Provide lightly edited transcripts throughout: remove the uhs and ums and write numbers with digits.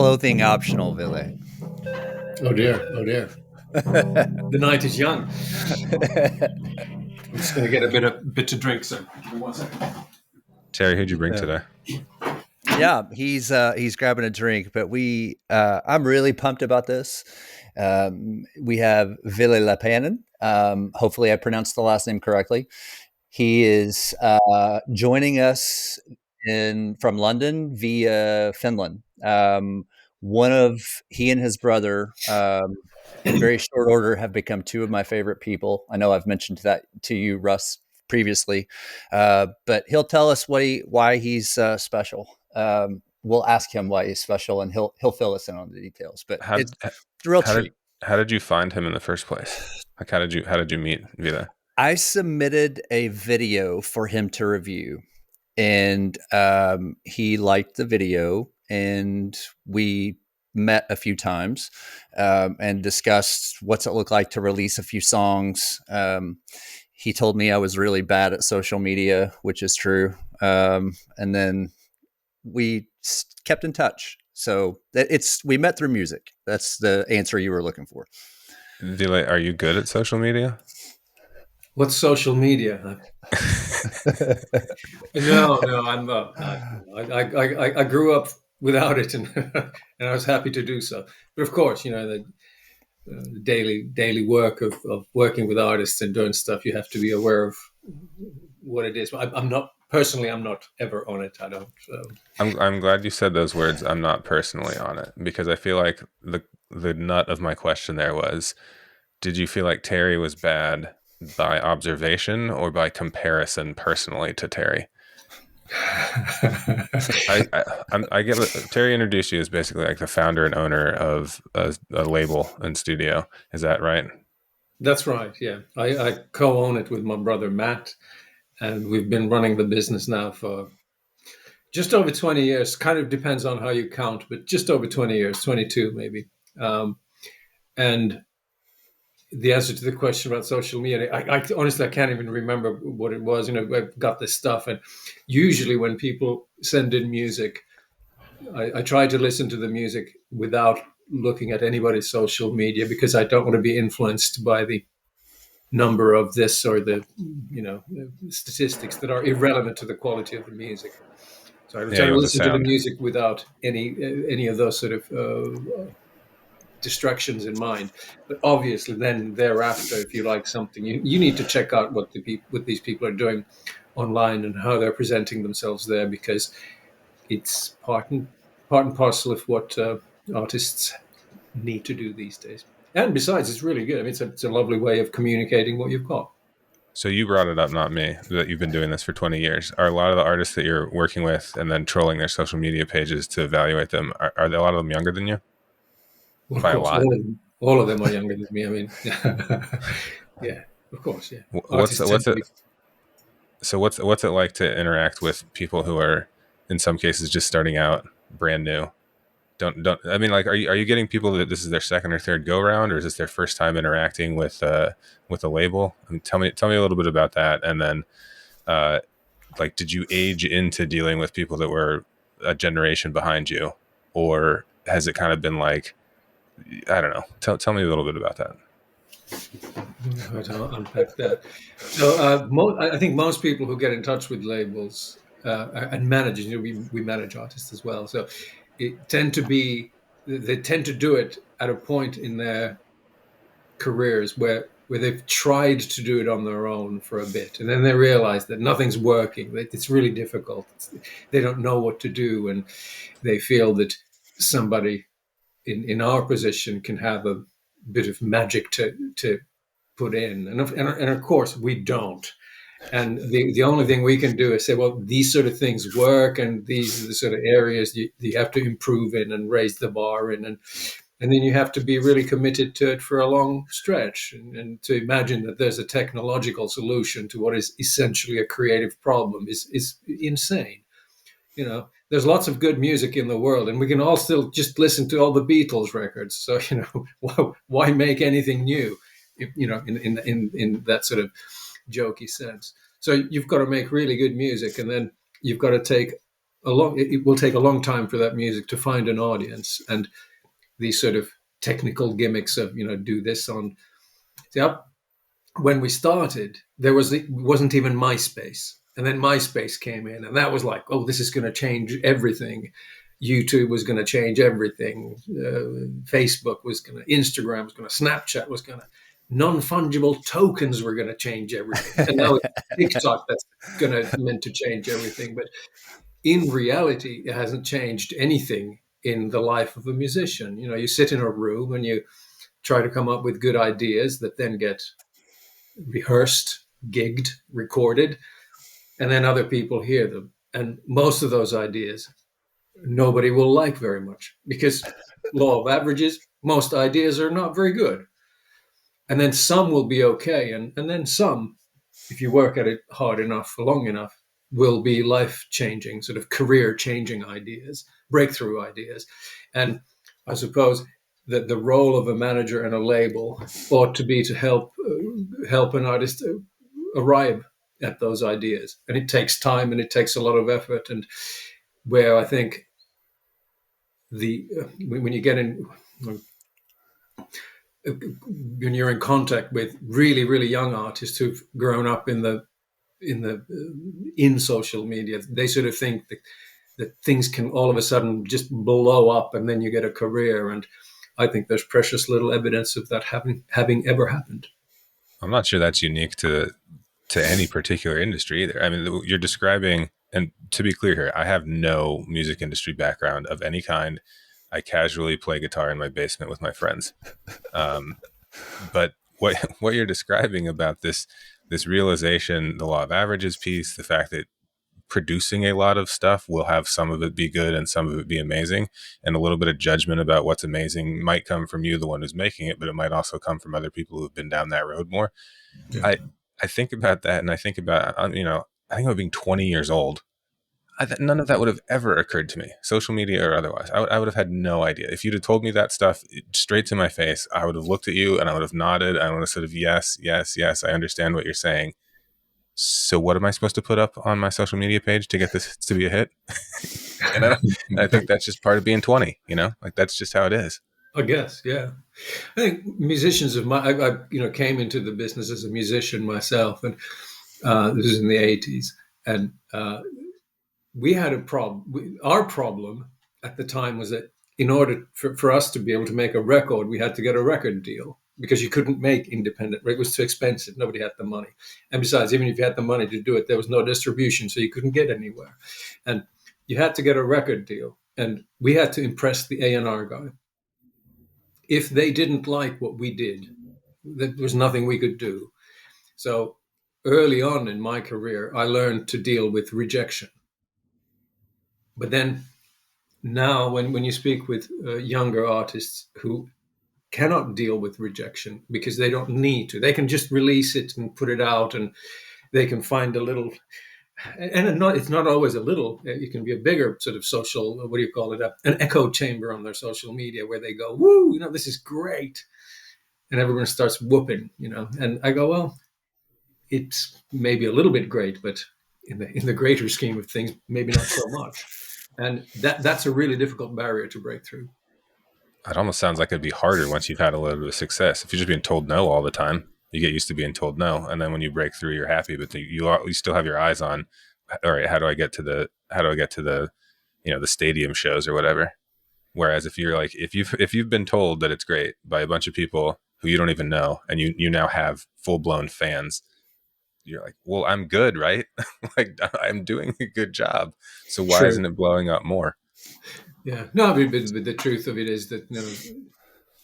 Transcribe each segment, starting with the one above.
clothing optional, Ville. Oh dear. Oh dear. The night is young. I'm just going to get a bit to drink, so give me 1 second. Terry, who'd you bring today? Yeah, he's grabbing a drink, but I'm really pumped about this. We have Ville Leppanen. Hopefully I pronounced the last name correctly. He is joining us from London via Finland. He and his brother, in very short order, have become two of my favorite people. I know I've mentioned that to you, Russ, previously, but he'll tell us why he's special. We'll ask him why he's special, and he'll fill us in on the details. But it's a real treat. How did you find him in the first place? Like, how did you meet Ville? I submitted a video for him to review, and he liked the video, and we met a few times and discussed what's it look like to release a few songs. He told me I was really bad at social media, which is true. And then we kept in touch. So we met through music. That's the answer you were looking for. Ville, are you good at social media? What's social media? No, I'm not. I grew up without it, and and I was happy to do so. But of course, the daily work of working with artists and doing stuff, you have to be aware of what it is. I'm not ever on it. I don't. So. I'm glad you said those words. I'm not personally on it, because I feel like the nut of my question there was, did you feel like Terry was bad by observation or by comparison personally to Terry? I get it. Terry introduced you as basically like the founder and owner of a label and studio. Is that right? That's right. Yeah, I co-own it with my brother Matt, and we've been running the business now for just over 20 years. Kind of depends on how you count, but just over 20 years, 22 maybe. And the answer to the question about social media, I honestly, I can't even remember what it was. I've got this stuff, and usually when people send in music, I try to listen to the music without looking at anybody's social media, because I don't want to be influenced by the number of this or the statistics that are irrelevant to the quality of the music. So I try to listen to the music without any of those sort of distractions in mind. But obviously then thereafter, if you like something, you need to check out what these people are doing online and how they're presenting themselves there, because it's part and parcel of what artists need to do these days. And besides, it's really good. I mean, it's a lovely way of communicating what you've got. So you brought it up, not me, that you've been doing this for 20 years. Are a lot of the artists that you're working with and then trolling their social media pages to evaluate them, are a lot of them younger than you? Well, by a lot? All of them are younger than me. I mean, yeah, of course, yeah. What's it like to interact with people who are, in some cases, just starting out, brand new? I mean, like, are you getting people that this is their second or third go round, or is this their first time interacting with a label? I mean, tell me a little bit about that, and then, like, did you age into dealing with people that were a generation behind you, or has it kind of been like, I don't know? Tell me a little bit about that. I'll unpack that. So I think most people who get in touch with labels and managers, we manage artists as well. So they tend to do it at a point in their careers where they've tried to do it on their own for a bit, and then they realize that nothing's working. It's really difficult. They don't know what to do, and they feel that somebody in our position can have a bit of magic to put in, and of course we don't. And the only thing we can do is say, well, these sort of things work, and these are the sort of areas you have to improve in and raise the bar in, and then you have to be really committed to it for a long stretch, and to imagine that there's a technological solution to what is essentially a creative problem is insane. There's lots of good music in the world, and we can all still just listen to all the Beatles records. So, why make anything new, in that sort of jokey sense. So you've got to make really good music, and then you've got to take it will take a long time for that music to find an audience, and these sort of technical gimmicks of do this on. See, when we started, it wasn't even MySpace, and then MySpace came in, and that was like, oh, this is going to change everything. YouTube was going to change everything. Facebook was going to, Instagram was going to, Snapchat was going to, non-fungible tokens were going to change everything, and now it's TikTok that's meant to change everything. But in reality, it hasn't changed anything in the life of a musician. You sit in a room and you try to come up with good ideas that then get rehearsed, gigged, recorded, and then other people hear them. And most of those ideas, nobody will like very much, because law of averages, most ideas are not very good. And then some will be okay. And then some, if you work at it hard enough for long enough, will be life-changing, sort of career-changing ideas, breakthrough ideas. And I suppose that the role of a manager and a label ought to be to help an artist arrive at those ideas. And it takes time and it takes a lot of effort. And where I think when you get in, when you're in contact with really, really young artists who've grown up in social media, they sort of think that things can all of a sudden just blow up and then you get a career. And I think there's precious little evidence of that having ever happened. I'm not sure that's unique to any particular industry either. I mean, you're describing, and to be clear here, I have no music industry background of any kind. I casually play guitar in my basement with my friends. But what you're describing about this realization, the law of averages piece, the fact that producing a lot of stuff will have some of it be good and some of it be amazing, and a little bit of judgment about what's amazing might come from you, the one who's making it, but it might also come from other people who've been down that road more. Yeah. I think about that, and I think about, I think about being 20 years old. None of that would have ever occurred to me, social media or otherwise. I would have had no idea. If you'd have told me that stuff straight to my face, I would have looked at you and I would have nodded. I would have said, yes, yes, yes, I understand what you're saying. So what am I supposed to put up on my social media page to get this to be a hit? And I think that's just part of being 20, like that's just how it is. I guess, yeah. I think musicians I came into the business as a musician myself, and this was in the 80s, and we had a problem. Our problem at the time was that in order for us to be able to make a record, we had to get a record deal, because you couldn't make independent. It was too expensive. Nobody had the money. And besides, even if you had the money to do it, there was no distribution, so you couldn't get anywhere. And you had to get a record deal. And we had to impress the A&R guy. If they didn't like what we did, there was nothing we could do. So early on in my career, I learned to deal with rejection. But then now when you speak with younger artists who cannot deal with rejection because they don't need to, they can just release it and put it out, and they can find a little, and it's not always a little, it can be a bigger sort of social, what do you call it, an echo chamber on their social media where they go, woo, this is great. And everyone starts whooping, and I go, well, it's maybe a little bit great, but in the greater scheme of things, maybe not so much. And that's a really difficult barrier to break through. It almost sounds like it'd be harder once you've had a little bit of success. If you're just being told no all the time, you get used to being told no, and then when you break through, you're happy. But you still have your eyes on, all right, how do I get to the the stadium shows or whatever. Whereas if you're like, if you've been told that it's great by a bunch of people who you don't even know, and you now have full blown fans, you're like, well, I'm good, right? Like, I'm doing a good job. So why isn't it blowing up more? Yeah, no, but the truth of it is that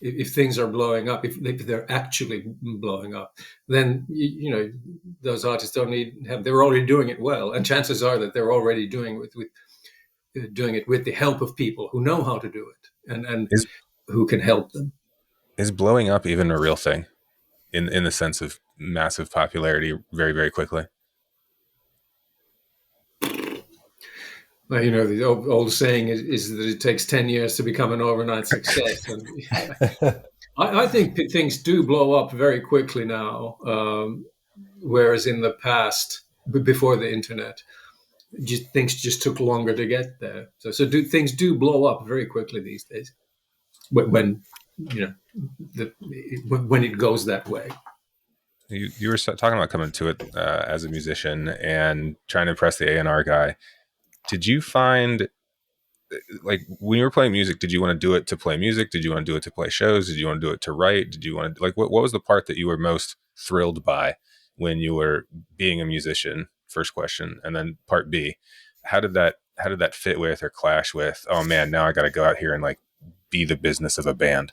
if things are blowing up, if they're actually blowing up, then those artists don't they're already doing it well, and chances are that they're already doing it with the help of people who know how to do it and who can help them. Is blowing up even a real thing in the sense of massive popularity very, very quickly? Well, the old saying is that it takes 10 years to become an overnight success. And I think things do blow up very quickly now, whereas in the past, before the internet, things just took longer to get there. Things do blow up very quickly these days when you know when it goes that way. You were talking about coming to it as a musician and trying to impress the A&R guy. Did you find, like, when you were playing music, did you want to do it to play music? Did you want to do it to play shows? Did you want to do it to write? Did you want to, like, what was the part that you were most thrilled by when you were being a musician? First question. And then part B, how did that fit with or clash with, oh man, now I got to go out here and like be the business of a band?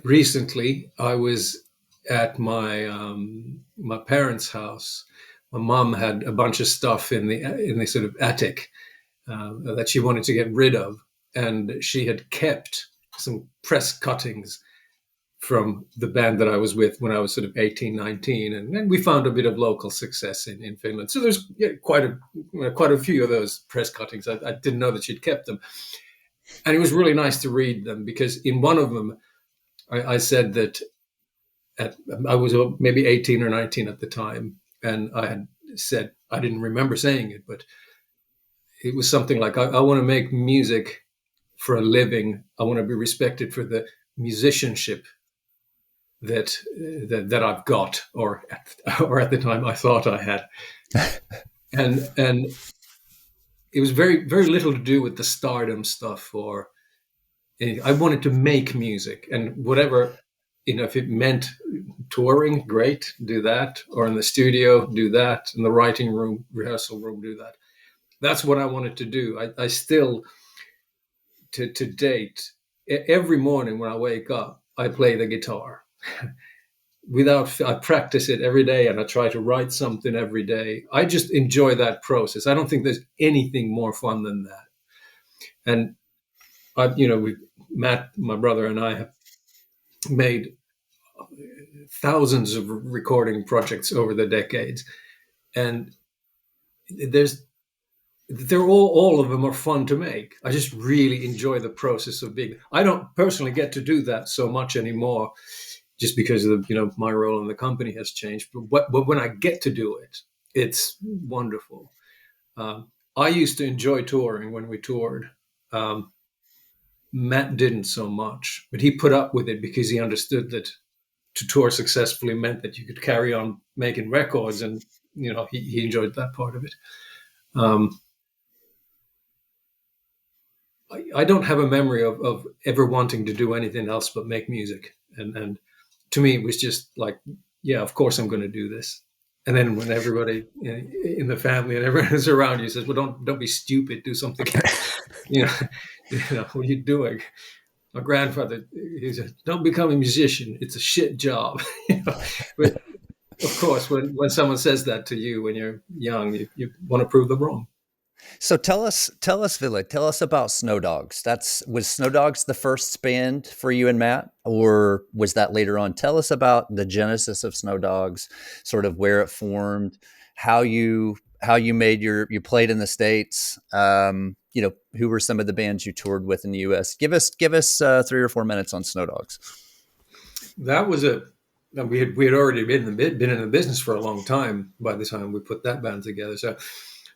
Recently, I was at my parents' house. My mom had a bunch of stuff in the sort of attic that she wanted to get rid of, and she had kept some press cuttings from the band that I was with when I was sort of 18, 19. And then we found a bit of local success in Finland. So there's quite a few of those press cuttings. I didn't know that she'd kept them. And it was really nice to read them, because in one of them, I said that I was maybe 18 or 19 at the time. And I had said, I didn't remember saying it, but it was something like, I want to make music for a living. I want to be respected for the musicianship that I've got, or at the time I thought I had. and it was very, very little to do with the stardom stuff, or I wanted to make music, and whatever, if it meant touring, great, do that, or in the studio, do that, in the writing room, rehearsal room, do that. That's what I wanted to do. I still, to date, every morning when I wake up, I play the guitar. I practice it every day, and I try to write something every day. I just enjoy that process. I don't think there's anything more fun than that. And Matt, my brother, and I have made thousands of recording projects over the decades, and they're all of them are fun to make. I just really enjoy the process of being. I don't personally get to do that so much anymore, just because of my role in the company has changed. But when I get to do it, it's wonderful. I used to enjoy touring when we toured. Matt didn't so much, but he put up with it because he understood that to tour successfully meant that you could carry on making records, and he enjoyed that part of it. I don't have a memory of ever wanting to do anything else but make music, and to me it was just like, yeah, of course I'm going to do this. And then when everybody in the family and everyone is around you says, well, don't be stupid, do something else. What are you doing? My grandfather, he said, don't become a musician. It's a shit job. But of course, when someone says that to you when you're young, you want to prove them wrong. So tell us, Ville, tell us about Snow Dogs. Was Snow Dogs the first band for you and Matt, or was that later on? Tell us about the genesis of Snow Dogs, sort of where it formed, how you you played in the States. Who were some of the bands you toured with in the U.S.? Give us 3 or 4 minutes on Snow Dogs. That was we had already been in the business for a long time by the time we put that band together. So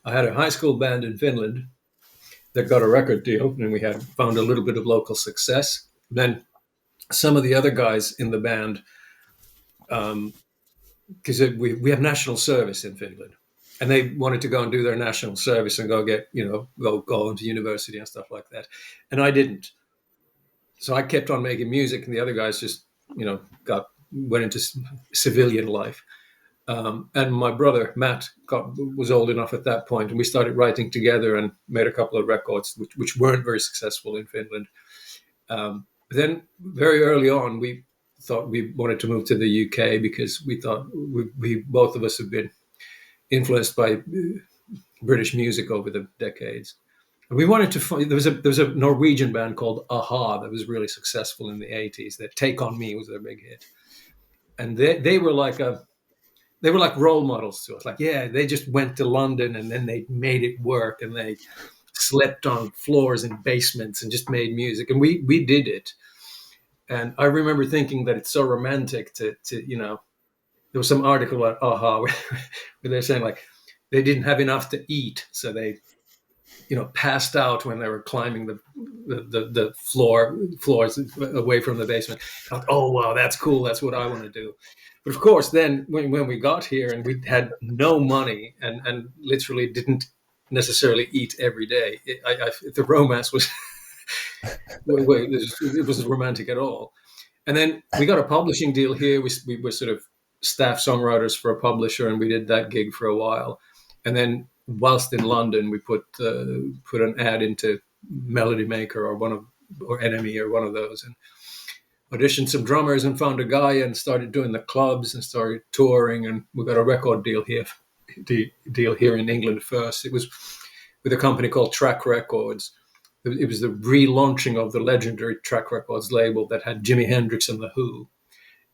I had a high school band in Finland that got a record deal, and we had found a little bit of local success. Then some of the other guys in the band, because we have national service in Finland, and they wanted to go and do their national service and go get, go into university and stuff like that. And I didn't. So I kept on making music, and the other guys just, went into civilian life. And my brother, Matt, was old enough at that point, and we started writing together and made a couple of records, which weren't very successful in Finland. Then very early on, we thought we wanted to move to the UK, because we thought we both of us have been influenced by British music over the decades. And we wanted to find, there was a Norwegian band called Aha that was really successful in the 80s. That Take On Me was their big hit. And they were like role models to us. Like, yeah, they just went to London and then they made it work, and they slept on floors in basements and just made music. And we did it. And I remember thinking that it's so romantic to there was some article about AHA where they're saying like they didn't have enough to eat, so they passed out when they were climbing the floors away from the basement. I thought, oh wow, that's cool. That's what I want to do. But of course, then when we got here and we had no money and literally didn't necessarily eat every day, the romance was it wasn't romantic at all. And then we got a publishing deal here. We were sort of staff songwriters for a publisher, and we did that gig for a while. And then whilst in London, we put an ad into Melody Maker or Enemy or one of those, and auditioned some drummers and found a guy and started doing the clubs and started touring. And we got a record deal here in England first. It was with a company called Track Records. It was the relaunching of the legendary Track Records label that had Jimi Hendrix and The Who.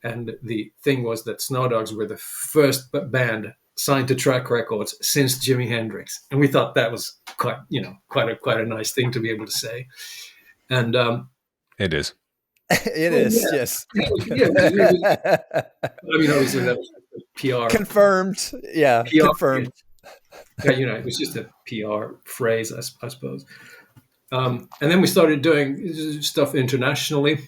And the thing was that Snow Dogs were the first band signed to Track Records since Jimi Hendrix. And we thought that was quite a nice thing to be able to say. And it is. It is, yes. Yeah, I mean, obviously that was PR. Confirmed. Yeah, PR, confirmed. Yeah, it was just a PR phrase, I suppose. And then we started doing stuff internationally.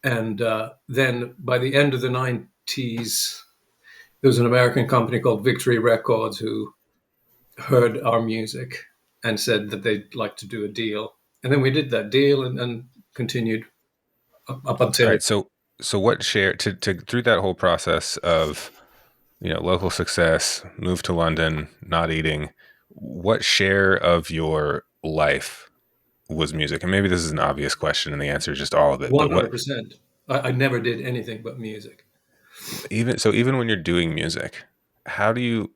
And then by the end of the 90s, there was an American company called Victory Records who heard our music and said that they'd like to do a deal. And then we did that deal and continued up until. All right, so what share to through that whole process of local success, move to London, not eating, what share of your life was music? And maybe this is an obvious question and the answer is just all of it. 100%. I never did anything but music. Even when you're doing music, how do you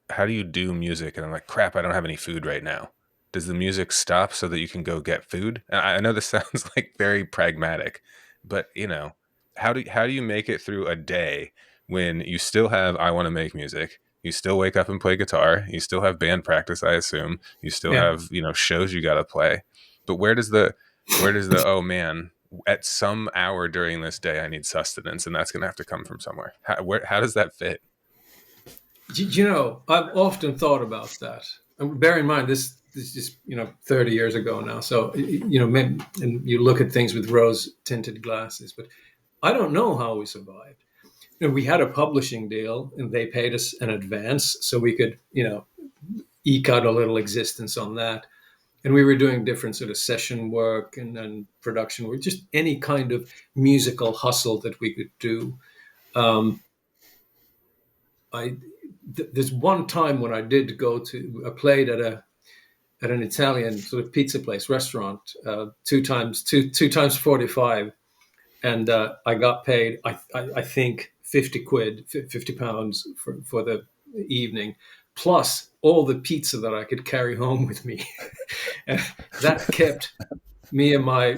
do music? And I'm like, crap, I don't have any food right now. Does the music stop so that you can go get food? And I know this sounds like very pragmatic, but how do you make it through a day when you still have I want to make music, you still wake up and play guitar, you still have band practice, I assume, you still have shows you got to play, but where does the oh man, at some hour during this day I need sustenance, and that's gonna have to come from somewhere? How does that fit? I've often thought about that. And bear in mind, this is 30 years ago now. So, and you look at things with rose-tinted glasses. But I don't know how we survived. We had a publishing deal, and they paid us an advance, so we could, eke out a little existence on that. And we were doing different sort of session work and production work, just any kind of musical hustle that we could do. There's one time when I played at an Italian sort of pizza place, restaurant, two times 45, and I got paid, I think, 50 quid, 50 pounds for the evening, plus all the pizza that I could carry home with me. And that kept me and my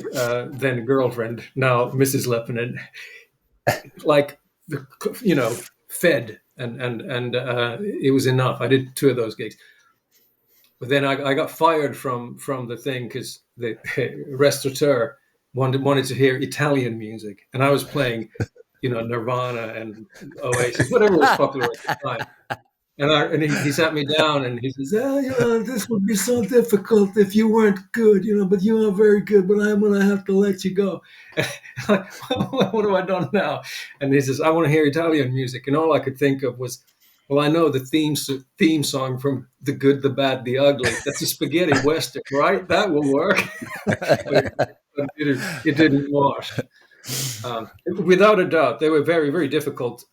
then girlfriend, now Mrs. Leppanen, like, fed. And it was enough. I did 2 of those gigs. But then I got fired from the thing because the restaurateur wanted to hear Italian music, and I was playing, Nirvana and Oasis, whatever was popular at the time. And he sat me down and he says, this would be so difficult if you weren't good, but you are very good, but I'm going to have to let you go. Like, what have I done now? And he says, I want to hear Italian music. And all I could think of was, well, I know the theme song from The Good, the Bad, the Ugly. That's a spaghetti western, right? That will work. but it didn't wash. Without a doubt, they were very, very difficult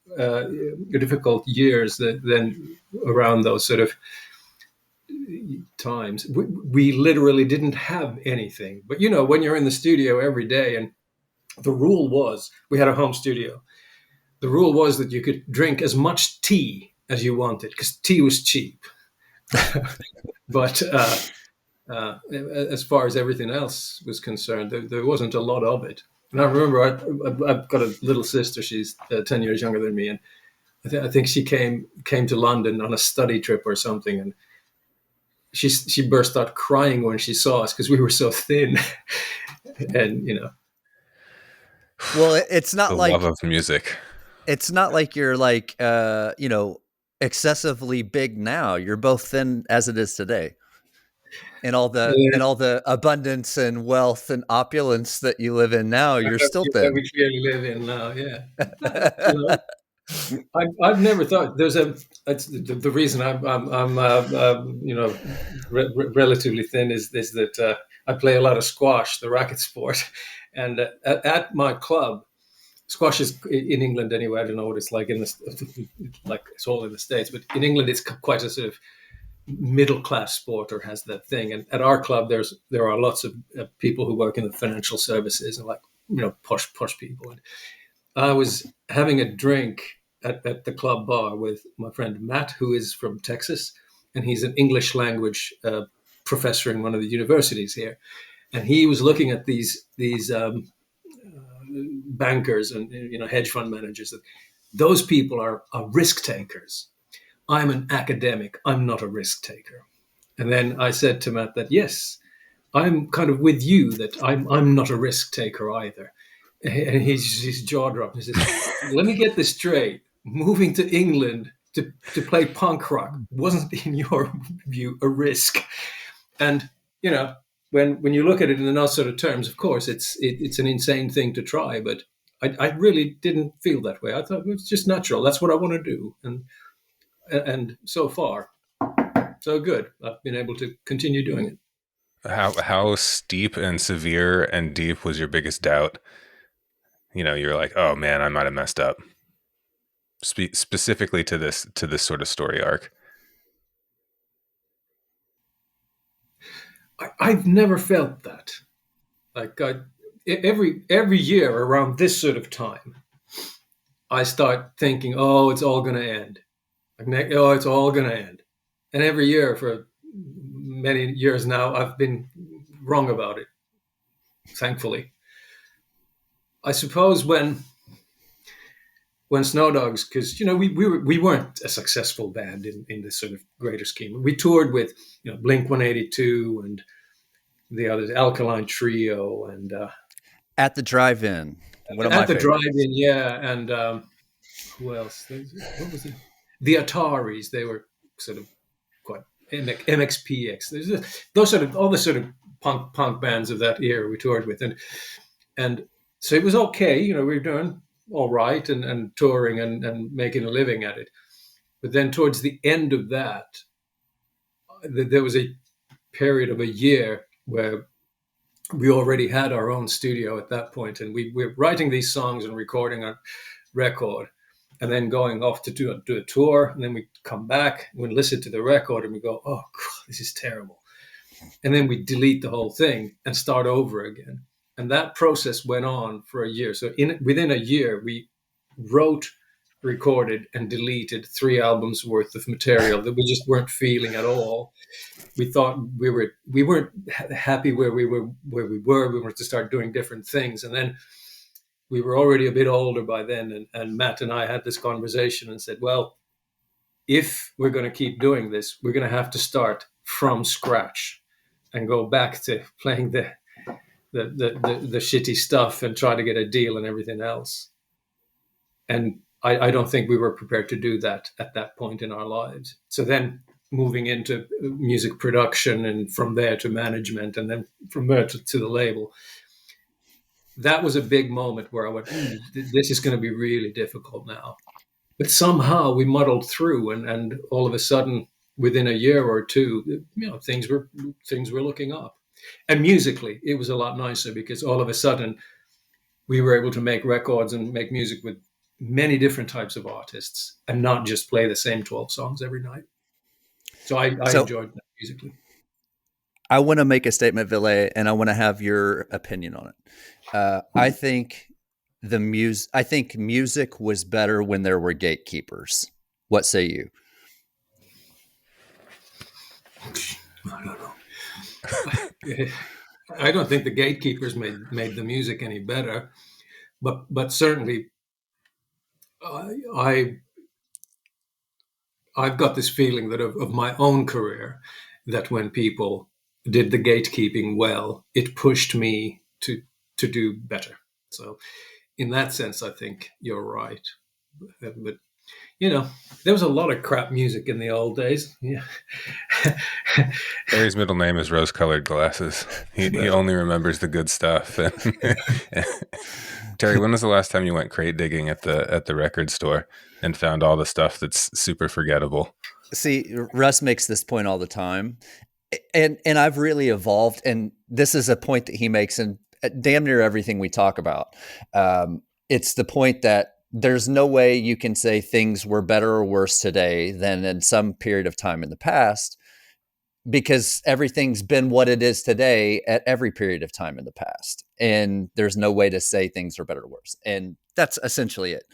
years then around those sort of times. We literally didn't have anything. But, when you're in the studio every day, and the rule was, we had a home studio. The rule was that you could drink as much tea as you wanted because tea was cheap. But as far as everything else was concerned, there wasn't a lot of it. And I remember I've got a little sister. She's 10 years younger than me. And I think she came to London on a study trip or something. And she burst out crying when she saw us because we were so thin. And, Well, it's not the like love of music. it's not like you're like excessively big now. You're both thin as it is today. And all the abundance and wealth and opulence that you live in now, you're still That thin. we clearly live in now. Yeah, you know, I've never thought there's a. That's the reason I'm relatively thin is that I play a lot of squash, the racket sport, and at my club, squash is in England anyway. I don't know what it's like in the like it's all in the States, but in England it's quite a sort of middle class sport, or has that thing. And at our club, there are lots of people who work in the financial services and like push people. And I was having a drink at the club bar with my friend Matt, who is from Texas, and he's an English language professor in one of the universities here. And he was looking at these bankers and hedge fund managers. Those people are risk takers. I'm an academic. I'm not a risk taker. And then I said to Matt that yes, I'm kind of with you that I'm not a risk taker either. And his jaw dropped. He says, "Let me get this straight. Moving to England to play punk rock wasn't, in your view, a risk." And when you look at it in those sort of terms, of course, it's an insane thing to try. But I really didn't feel that way. I thought it's just natural. That's what I want to do. And so far, so good. I've been able to continue doing it. How steep and severe and deep was your biggest doubt? You're like, oh man, I might have messed up. Specifically to this sort of story arc. I've never felt that. Like every year around this sort of time, I start thinking, oh, it's all going to end. Oh, it's all going to end. And every year for many years now, I've been wrong about it. Thankfully, I suppose when Snow Dogs, because we weren't a successful band in this sort of greater scheme. We toured with Blink 182 and the others, Alkaline Trio, and At the drive-in, one of my at the favorites. drive-in, yeah, and who else? What was it? The Ataris. They were sort of quite MXPX. Those sort of all the sort of punk bands of that era we toured with, and so it was okay. We were doing all right and touring and making a living at it. But then towards the end of that, there was a period of a year where we already had our own studio at that point, and we were writing these songs and recording a record, and then going off to do a tour, and then we come back, we listen to the record, and we go, "Oh, God, this is terrible," and then we delete the whole thing and start over again. And that process went on for a year. So within a year, we wrote, recorded, and deleted 3 albums worth of material that we just weren't feeling at all. We thought we weren't happy where we were. We wanted to start doing different things, and then we were already a bit older by then. And Matt and I had this conversation and said, "Well, if we're going to keep doing this, we're going to have to start from scratch and go back to playing the shitty stuff and try to get a deal and everything else." And I don't think we were prepared to do that at that point in our lives. So then moving into music production, and from there to management, and then from there to the label, that was a big moment where I went, this is going to be really difficult now. But somehow we muddled through, and all of a sudden, within a year or two, things were looking up. And musically, it was a lot nicer, because all of a sudden we were able to make records and make music with many different types of artists, and not just play the same 12 songs every night. So I enjoyed that musically. I want to make a statement, Ville, and I want to have your opinion on it. I think music was better when there were gatekeepers. What say you? I don't know. I don't think the gatekeepers made the music any better, but certainly I've got this feeling that of my own career, that when people did the gatekeeping well, it pushed me to do better. So in that sense, I think you're right. But there was a lot of crap music in the old days. Yeah. Terry's middle name is rose-colored glasses. He Well, only remembers the good stuff. Terry, when was the last time you went crate digging at the record store and found all the stuff that's super forgettable? See, Russ makes this point all the time, and I've really evolved, and this is a point that he makes in damn near everything we talk about. It's the point that there's no way you can say things were better or worse today than in some period of time in the past, because everything's been what it is today at every period of time in the past. And there's no way to say things are better or worse. And that's essentially it.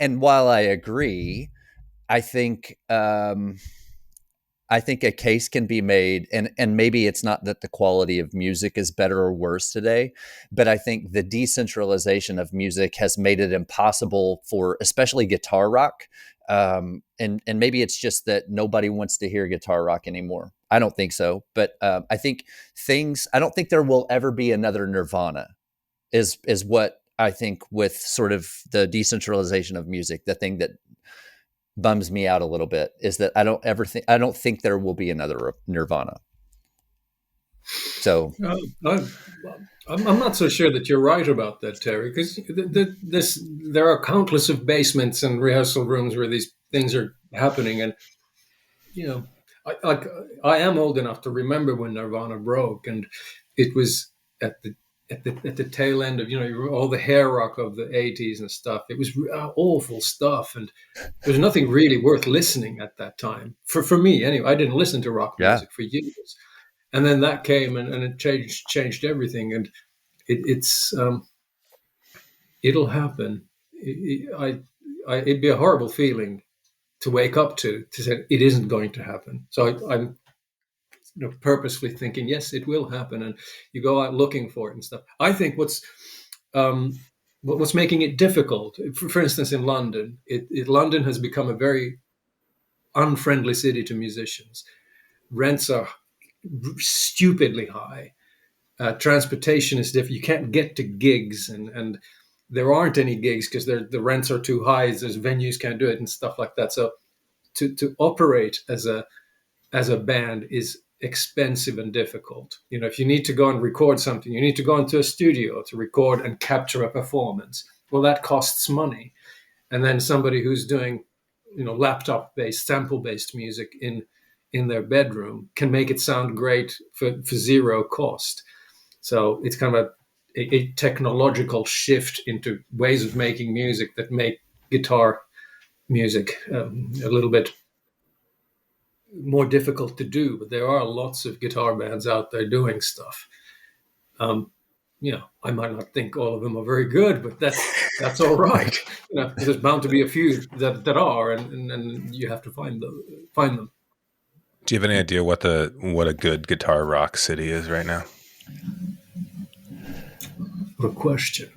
And while I agree, I think I think a case can be made, and maybe it's not that the quality of music is better or worse today, but I think the decentralization of music has made it impossible for especially guitar rock. And maybe it's just that nobody wants to hear guitar rock anymore. I don't think so, but I think things. I don't think there will ever be another Nirvana. Is what I think with sort of the decentralization of music. The thing that bums me out a little bit is that I don't think there will be another Nirvana. So I, I'm not so sure that you're right about that, Terry, because there are countless of basements and rehearsal rooms where these things are happening, and you know, like I am old enough to remember when Nirvana broke, and it was at the tail end of all the hair rock of the '80s and stuff. It was awful stuff, and there was nothing really worth listening at that time for me anyway. I didn't listen to rock yeah, music for years, and then that came and it changed everything, and it's it'll happen. It'd be a horrible feeling to wake up to say it isn't going to happen. So I'm purposefully thinking, yes, it will happen, and you go out looking for it and stuff. I think what's making it difficult, for instance, in London, London has become a very unfriendly city to musicians. Rents are stupidly high. Transportation is different. You can't get to gigs, and there aren't any gigs because the rents are too high. There's venues can't do it and stuff like that. So to operate as a band is expensive and difficult. If you need to go and record something, you need to go into a studio to record and capture a performance. Well, that costs money. And then somebody who's doing, laptop based, sample based music in their bedroom can make it sound great for zero cost. So it's kind of a technological shift into ways of making music that make guitar music a little bit more difficult to do, but there are lots of guitar bands out there doing stuff. I might not think all of them are very good, but that's all right. There's bound to be a few that are, and you have to find them. Do you have any idea what a good guitar rock city is right now? What a question.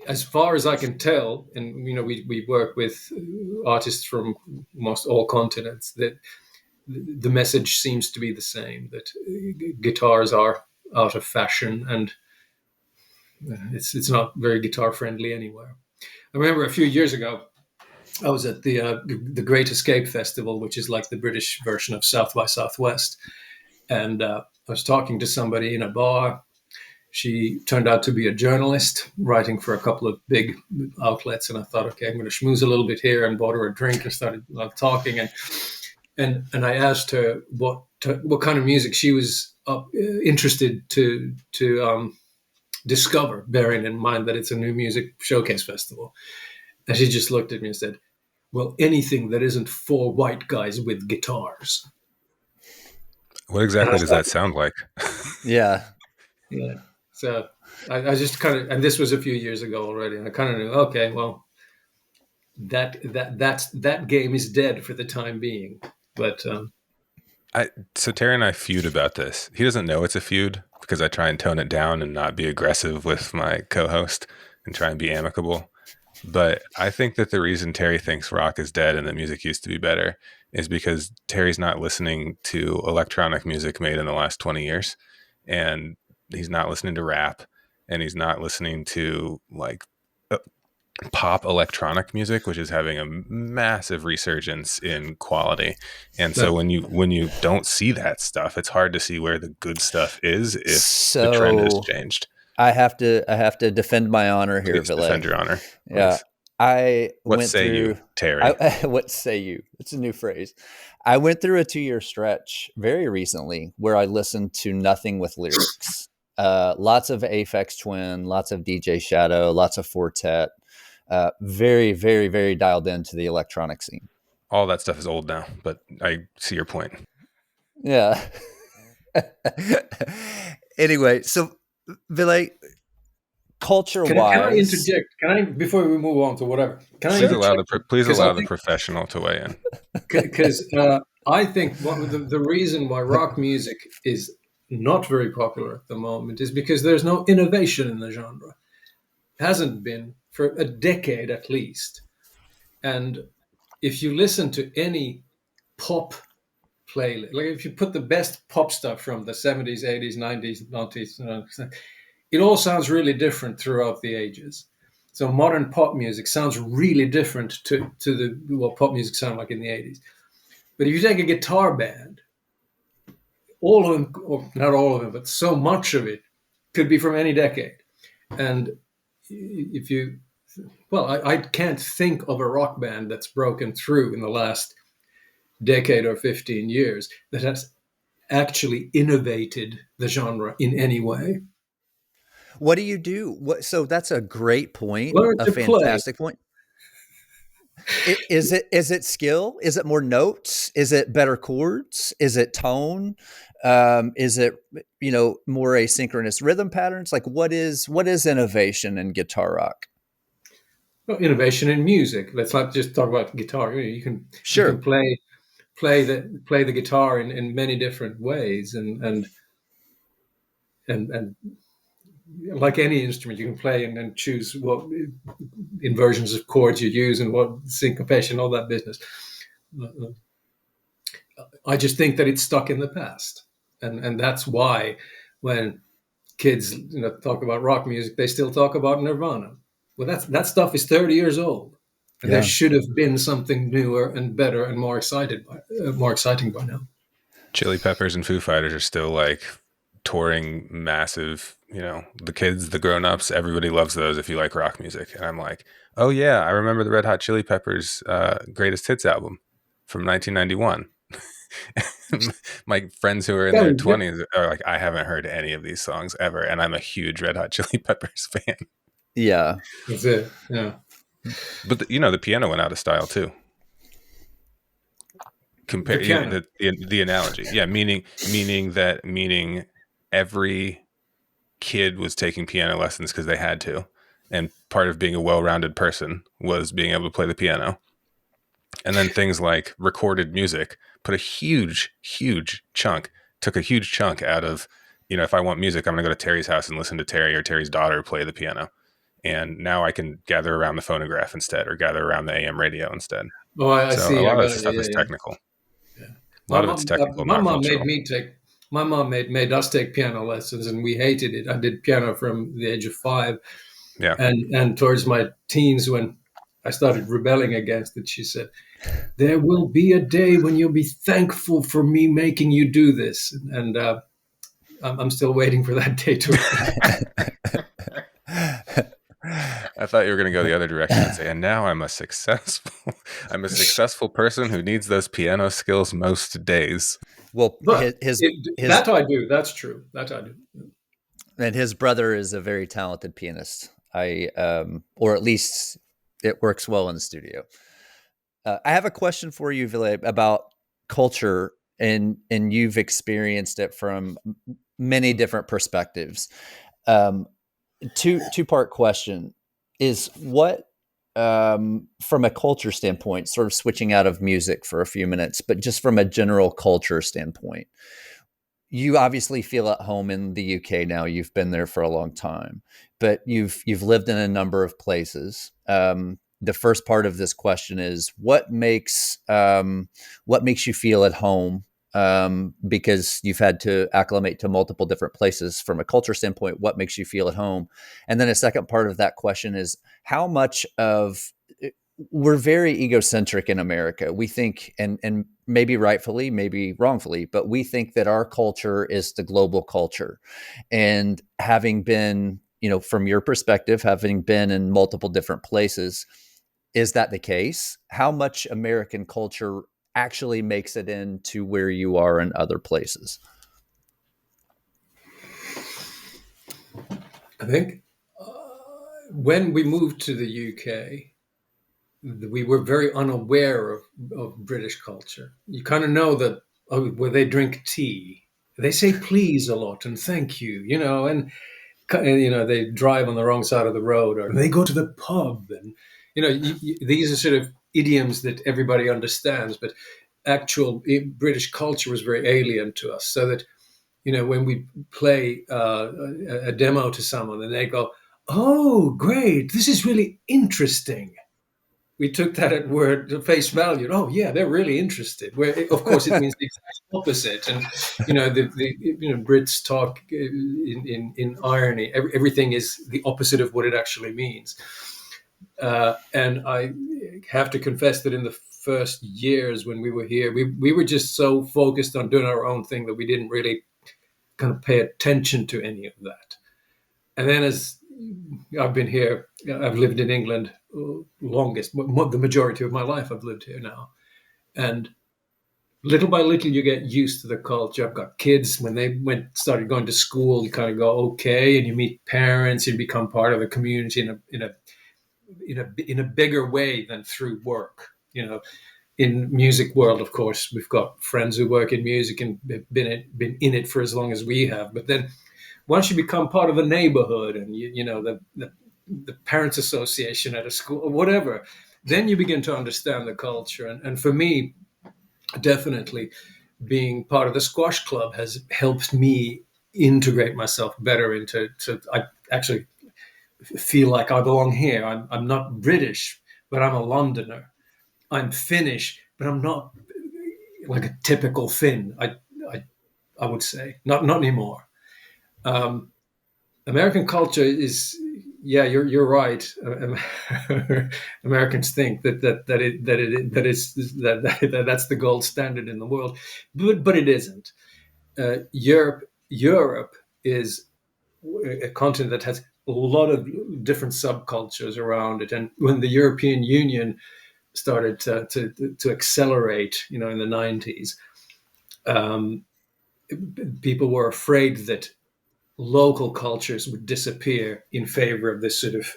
As far as I can tell, and we work with artists from almost all continents, that the message seems to be the same, that guitars are out of fashion, and it's not very guitar friendly anywhere. I remember a few years ago, I was at the Great Escape Festival, which is like the British version of South by Southwest, and I was talking to somebody in a bar. She turned out to be a journalist writing for a couple of big outlets, and I thought, okay, I'm going to schmooze a little bit here, and bought her a drink and started talking, and I asked her what kind of music she was interested to discover, bearing in mind that it's a new music showcase festival. And she just looked at me and said, well, anything that isn't four white guys with guitars. What exactly does that sound like? yeah. Yeah. So I just kind of, and this was a few years ago already, and I kind of knew, okay, well, that game is dead for the time being. But so Terry and I feud about this. He doesn't know it's a feud because I try and tone it down and not be aggressive with my co-host and try and be amicable. But I think that the reason Terry thinks rock is dead and that music used to be better is because Terry's not listening to electronic music made in the last 20 years. And he's not listening to rap, and he's not listening to like pop electronic music, which is having a massive resurgence in quality. And so No. when you don't see that stuff, it's hard to see where the good stuff is if the trend has So changed. I have to defend my honor here, Please Ville. defend your honor, Yeah. please. I What went say you, through Terry? what say you? It's a new phrase. I went through a 2-year stretch very recently where I listened to nothing with lyrics. Lots of Aphex Twin, lots of DJ Shadow, lots of Fortet. Very, very, very dialed into the electronic scene. All that stuff is old now, but I see your point. Yeah. Anyway, so Ville, culture Can I wise, interject? Can I, before we move on to whatever? Can I Please allow interject? the please Because I allow the think professional to weigh in. because I think one of the reason why rock music is not very popular at the moment is because there's no innovation in the genre. Hasn't been for a decade at least. And if you listen to any pop playlist, like if you put the best pop stuff from the 70s, 80s, 90s, 90s, it all sounds really different throughout the ages. So modern pop music sounds really different to the what pop music sounded like in the 80s. But if you take a guitar band, all of them, or not all of them, but so much of it could be from any decade. And if you, well, I can't think of a rock band that's broken through in the last decade or 15 years that has actually innovated the genre in any way. what do you do? So that's a great point, Learn a to play. fantastic point. Is it skill? Is it more notes? Is it better chords? Is it tone? Is it more asynchronous rhythm patterns? Like what is innovation in guitar rock? Well, innovation in music. Let's not just talk about guitar. You can Sure. play the guitar in many different ways, and like any instrument, you can play and choose what inversions of chords you use and what syncopation, all that business. I just think that it's stuck in the past, and that's why when kids talk about rock music, they still talk about Nirvana. Well, that stuff is 30 years old, and there Yeah. should have been something newer and better and more exciting by now. Chili Peppers and Foo Fighters are still like touring massive, the kids, the grown-ups, everybody loves those if you like rock music. And I'm like, oh yeah, I remember the Red Hot Chili Peppers greatest hits album from 1991. My friends who are in their 20s are like, I haven't heard any of these songs ever, and I'm a huge Red Hot Chili Peppers fan. Yeah. That's it. Yeah. But the piano went out of style too. The Compare piano. the analogy, yeah, meaning every kid was taking piano lessons because they had to, and part of being a well-rounded person was being able to play the piano. And then things like recorded music put a huge took a huge chunk out of, if I want music, I'm going to go to Terry's house and listen to Terry or Terry's daughter play the piano. And now I can gather around the phonograph instead, or gather around the AM radio instead. Oh, I So a see. I lot of got this it. stuff Yeah, is yeah, technical. yeah. A lot of it's technical, My not mom made cultural. me take. My mom made us take piano lessons, and we hated it. I did piano from the age of 5, Yeah. and towards my teens, when I started rebelling against it, she said, "There will be a day when you'll be thankful for me making you do this." And I'm still waiting for that day to arrive. I thought you were going to go the other direction and say, and now I'm a successful person who needs those piano skills most days. Well, But his that I do. That's true. That I do. and his brother is a very talented pianist. Or at least it works well in the studio. I have a question for you, Ville, about culture, and you've experienced it from many different perspectives. Um, two-part question is what, from a culture standpoint, sort of switching out of music for a few minutes, but just from a general culture standpoint, you obviously feel at home in the UK now. You've been there for a long time, but you've lived in a number of places. The first part of this question is what makes you feel at home because you've had to acclimate to multiple different places from a culture standpoint. What makes you feel at home? And then a second part of that question is how much of we're very egocentric in America. We think, and maybe rightfully, maybe wrongfully, but we think that our culture is the global culture. And having been, from your perspective, having been in multiple different places, is that the case? How much American culture actually makes it into where you are in other places? I think when we moved to the UK, we were very unaware of British culture. You kind of know that, where they drink tea, they say please a lot and thank you, and they drive on the wrong side of the road, or they go to the pub, and these are sort of idioms that everybody understands, but actual British culture was very alien to us. So that when we play a demo to someone, and they go, "Oh, great! This is really interesting." We took that at face value. Oh, yeah, they're really interested. Where, of course, it means the exact opposite. And the Brits talk in irony. Everything is the opposite of what it actually means. And I have to confess that in the first years when we were here, we were just so focused on doing our own thing that we didn't really kind of pay attention to any of that. And then as I've been here, I've lived in England longest, the majority of my life I've lived here now. And little by little you get used to the culture. I've got kids. When they started going to school, you kind of go, okay, and you meet parents and become part of the community in a bigger way than through work. In music world, of course, we've got friends who work in music and been in it for as long as we have. But then once you become part of the neighborhood and the parents association at a school or whatever, then you begin to understand the culture. And for me, definitely being part of the squash club has helped me integrate myself better into. I actually feel like I belong here. I'm not British, but I'm a Londoner. I'm Finnish, but I'm not like a typical Finn. I would say not anymore. American culture is, yeah, you're right. Americans think that's the gold standard in the world, but it isn't. Europe is a continent that has a lot of different subcultures around it, and when the European Union started to accelerate, in the 90s, people were afraid that local cultures would disappear in favor of this sort of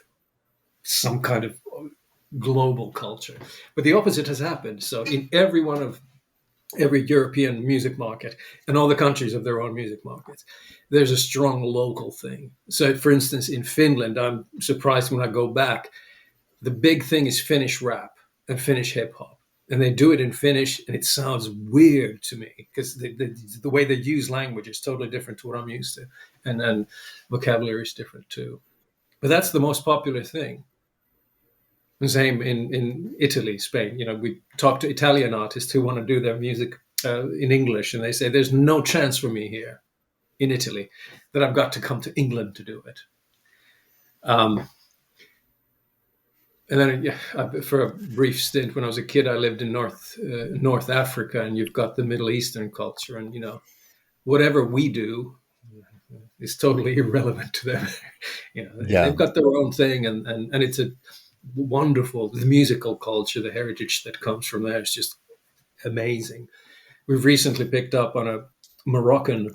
some kind of global culture. But the opposite has happened. So in every European music market, and all the countries have their own music markets, there's a strong local thing. So for instance, in Finland, I'm surprised when I go back, the big thing is Finnish rap and Finnish hip hop. And they do it in Finnish, and it sounds weird to me because the way they use language is totally different to what I'm used to. And then vocabulary is different too. But that's the most popular thing. The same in Italy, Spain. We talk to Italian artists who want to do their music in English, and they say, there's no chance for me here in Italy, that I've got to come to England to do it. And then, for a brief stint when I was a kid, I lived in North Africa, and you've got the Middle Eastern culture, and whatever we do is totally irrelevant to them. Yeah. They've got their own thing, and it's a wonderful, the musical culture, the heritage that comes from there is just amazing. We've recently picked up on a Moroccan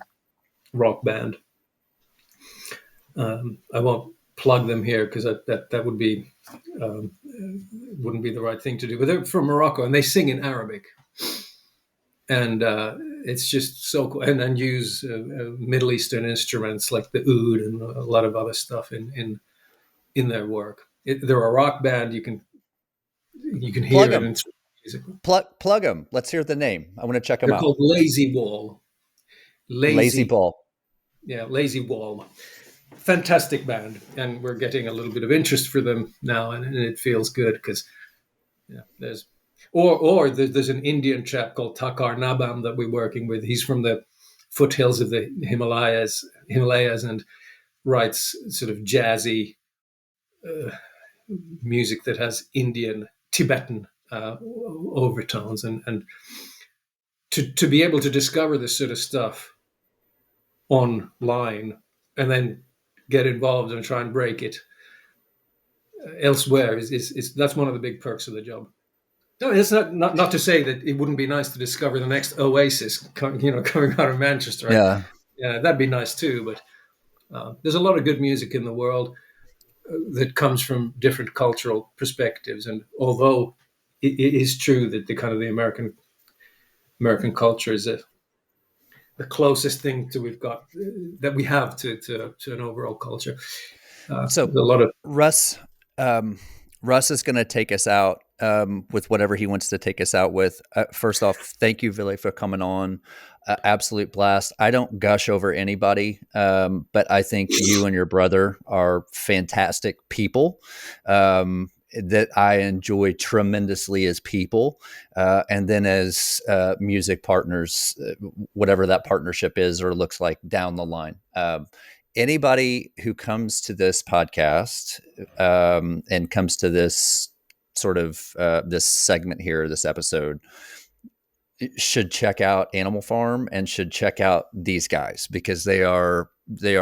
rock band. I won't plug them here because that would be wouldn't be the right thing to do. But they're from Morocco, and they sing in Arabic, and it's just so cool. And use Middle Eastern instruments like the oud and a lot of other stuff in their work. They're a rock band. You can Plug hear it. them. And it's musical. Plug them. Let's hear the name. I want to check them They're out. called Lazy Wall. Lazy Ball. Yeah, Lazy Wall. Fantastic band, and we're getting a little bit of interest for them now, and it feels good because there's Or there's an Indian chap called Takar Nabam that we're working with. He's from the foothills of the Himalayas, and writes sort of jazzy uh, music that has Indian, Tibetan overtones, and to be able to discover this sort of stuff online and then get involved and try and break it elsewhere is that's one of the big perks of the job. No, it's not to say that it wouldn't be nice to discover the next Oasis, coming out of Manchester. Right? Yeah. Yeah, that'd be nice too. But there's a lot of good music in the world that comes from different cultural perspectives. And although it is true that the kind of the American culture is the closest thing to we've got that we have to an overall culture, So there's a lot of Russ, Russ is going to take us out with whatever he wants to take us out with. First off, thank you, Ville, for coming on. Absolute blast. I don't gush over anybody, but I think you and your brother are fantastic people that I enjoy tremendously as people. And then as music partners, whatever that partnership is or looks like down the line. Anybody who comes to this podcast and comes to this sort of this segment here, this episode, should check out Animal Farm and should check out these guys because they are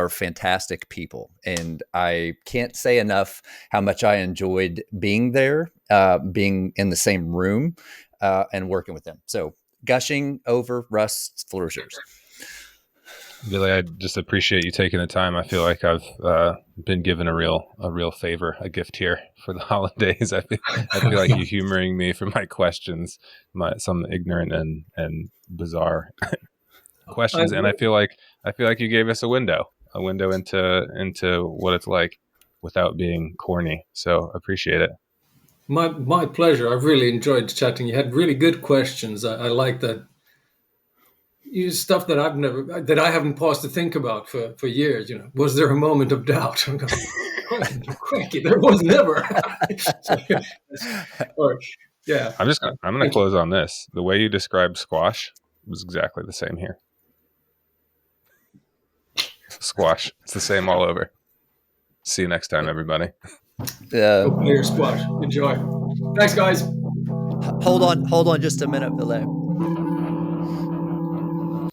fantastic people, and I can't say enough how much I enjoyed being there, being in the same room, and working with them. So gushing over Russ, floor is yours. Ville, I just appreciate you taking the time. I feel like I've been given a real favor, a gift here for the holidays. I feel like you're humoring me for my questions, some ignorant and bizarre questions, and I feel like you gave us a window into what it's like without being corny. So appreciate it. my pleasure. I've really enjoyed chatting. You had really good questions. I like that. Stuff that I haven't paused to think about for years. Was there a moment of doubt? I'm going, cranky. There was never. Or, yeah. I'm going to close on this. The way you described squash was exactly the same here. Squash. It's the same all over. See you next time, everybody. Go play your squash. Enjoy. Thanks, guys. Hold on just a minute, Ville.